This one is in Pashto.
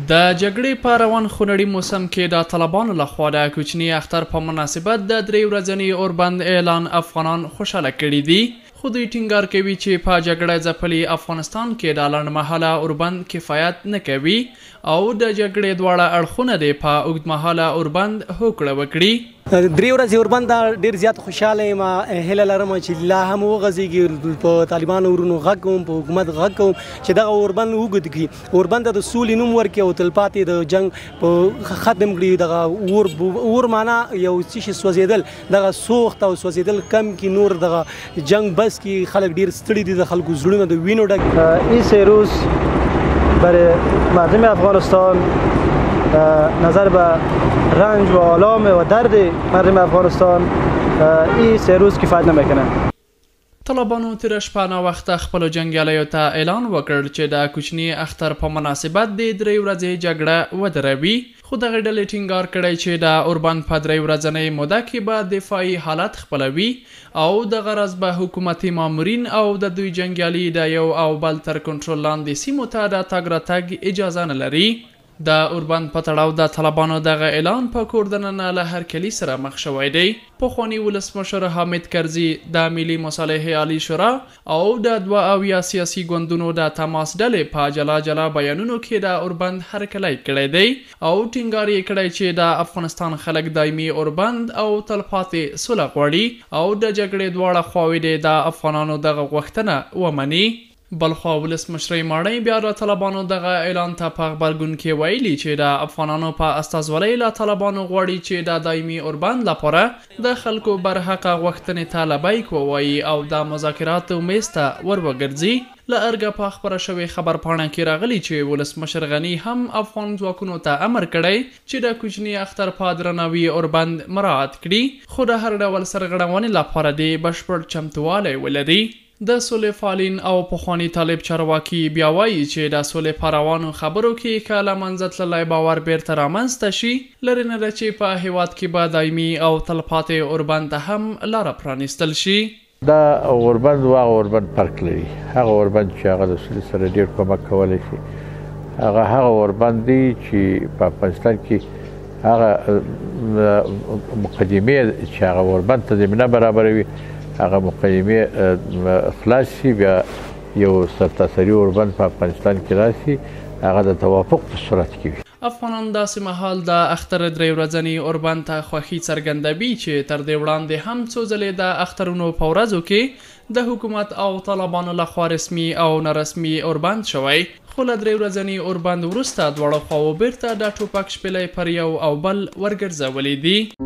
د جګړې په روان خونړي موسم کې د طالبانو لخوا د کوچني اختر په مناسبت د 3 ورځني اوربند اعلان افغانان خوشاله کړي دي، خو دوی ټینګار کوي چې په جګړه ځپلي افغانستان کې د لنډمهاله اوربند کفایت نه کوي او د جګړې دواړه اړخونه دې په اوږدمهاله اوربند هوکړه وکړي. 3 ورځې اوربند ډېر زیات خوشاله یم، هیله لرم چې لا هم وغځېږي، په طالبانو ورونو غږ کوم، په حکومت غږ کوم چې دغه اوربند اوږد کړي، اوربند د سولې نوم ورکړي او تلپاتې د جنګ په ختم کړي. دغه اور معنا یو څه شي سوځېدل، دغه سوخت او سوځېدل کم کړي، نور دغه جنگ بس کړي. خلک ډېر ستړي دي، د خلکو زړونه د وینو ډک. این 3 روز برای مردم افغانستان نظر به رنج و آلام و درد مردم افغانستان این 3 روز کفایت نمیکنه. طالبانو تیر شپه ناوخته خپلو جنګیالیو ته اعلان وکړ چې د کوچني اختر په مناسبت د 3 ورځې جګړه ودروي، خو دغه ډلې ټینګار کړی چې د اوربند په 3 ورځنۍ موده کې به دفاعي حالت خپلوي او د غرض به حکومتي مامورین او د دوی جنګیالي د یو او بل تر کنټرول لاندې سیمو ته د تګ راتګ اجازه نه لري. د اوربند په تړاو د طالبانو دغه اعلان په کور دننه له هرکلي سره مخ شوی دی. پخواني ولسمشر حامد کرزي د ملي مصالحې عالی شورا او د 2 سیاسي ګوندونو د تماس ډلې په جلا جلا بیانونو کې د اوربند هرکلی کړی دی او ټینګار یې کړی چې د افغانستان خلک دایمي اوربند او تلپاتې سوله غواړي او د جګړې دواړه خواوې دې د افغانانو دغه غوښتنه ومني. بلخوا ولسمشر ماڼۍ بیا د طالبانو دغه اعلان ته په غبرګون کې ویلي چې د افغانانو په استازولۍ له طالبانو غواړي چې د دایمي اوربند لپاره د خلکو برحقه غوښتنې ته لبیک ووایي او د مذاکراتو میز ته ور وګرځي. له ارګه په خپره شوې خبرپاڼه کې راغلي چې ولسمشر غني هم افغان ځواکونو ته امر کړی چې د کوچني اختر په درناوي اوربند مراعات کړي، خو د هر ډول سرغړونې لپاره دې بشپړ چمتوالی ولري. د سولې فعالین او پخواني طالب چارواکي بیا وایي چې د سولې په روانو خبرو کې که له منځه تللی باور بیرته رامنځته شي، لرې نه ده چې په هیواد کې به دایمي او تلپاتې اوربند ته هم لاره پرانیستل شي. دا اوربند و هغه اوربند فرق لري. هغه اوربند چې هغه د سولې سره ډېر کومک کولی شي، هغه اوربند دی چې په افغانستان کې هغه مقدمې چې هغه اوربند ته زمینه برابروي، هغه مقدمې خلاص شي، بیا یو سرتاسري اوربند په افغانستان کې راشي، هغه د توافق په صورت کې وي. افغانان داسې مهال د اختر 3 ورځني اوربند ته خوښي څرګندوي چې تر دې وړاندې هم څو ځلې د اخترونو په ورځو کې د حکومت او طالبانو لخوا رسمي او نارسمي اوربند شوی، خو له 3 ورځني اوربند وروسته دواړو خواوو بیرته د ټوپک شپېلۍ پر یو او بل ورګرځولې دي.